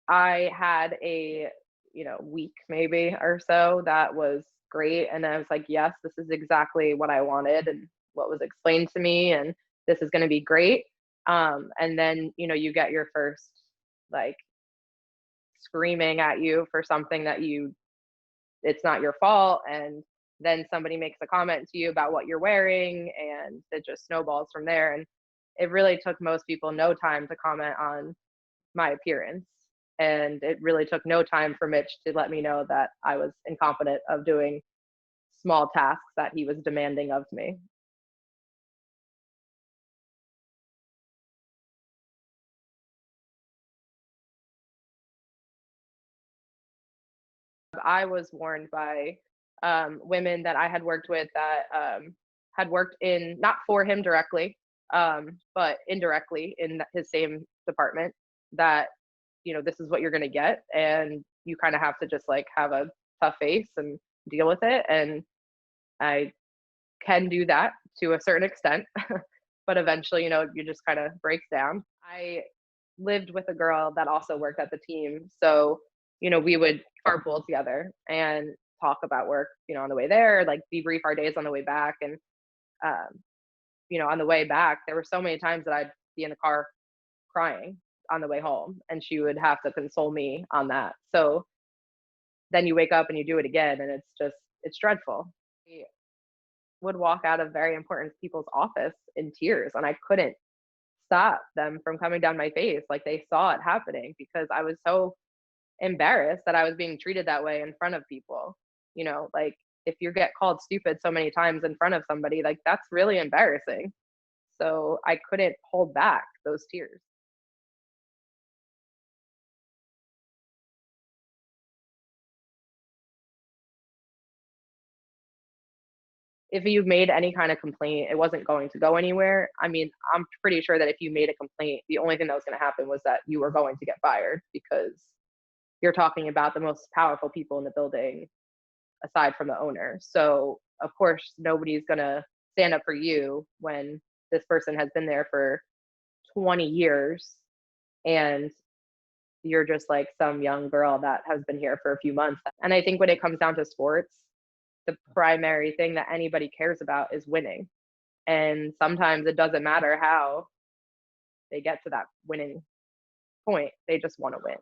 I had a, week maybe or so that was great. And I was like, yes, this is exactly what I wanted and what was explained to me. And this is going to be great. And then, you get your first like screaming at you for something that it's not your fault. And then somebody makes a comment to you about what you're wearing and it just snowballs from there. And it really took most people no time to comment on my appearance. And it really took no time for Mitch to let me know that I was incompetent of doing small tasks that he was demanding of me. I was warned by women that I had worked with that had worked in, not for him directly, but indirectly in his same department, that, this is what you're going to get. And you kind of have to just like have a tough face and deal with it. And I can do that to a certain extent, but eventually, you just kind of breaks down. I lived with a girl that also worked at the team. So, we would carpool together and talk about work, on the way there, like debrief our days on the way back. And, um, on the way back, there were so many times that I'd be in the car crying on the way home, and she would have to console me on that. So then you wake up and you do it again, and it's dreadful. I would walk out of very important people's office in tears, and I couldn't stop them from coming down my face. Like they saw it happening because I was so embarrassed that I was being treated that way in front of people. Like if you get called stupid so many times in front of somebody, like that's really embarrassing. So I couldn't hold back those tears. If you made any kind of complaint, it wasn't going to go anywhere. I mean, I'm pretty sure that if you made a complaint, the only thing that was going to happen was that you were going to get fired because you're talking about the most powerful people in the building aside from the owner. So, of course, nobody's going to stand up for you when this person has been there for 20 years and you're just like some young girl that has been here for a few months. And I think when it comes down to sports, the primary thing that anybody cares about is winning. And sometimes it doesn't matter how they get to that winning point, they just want to win.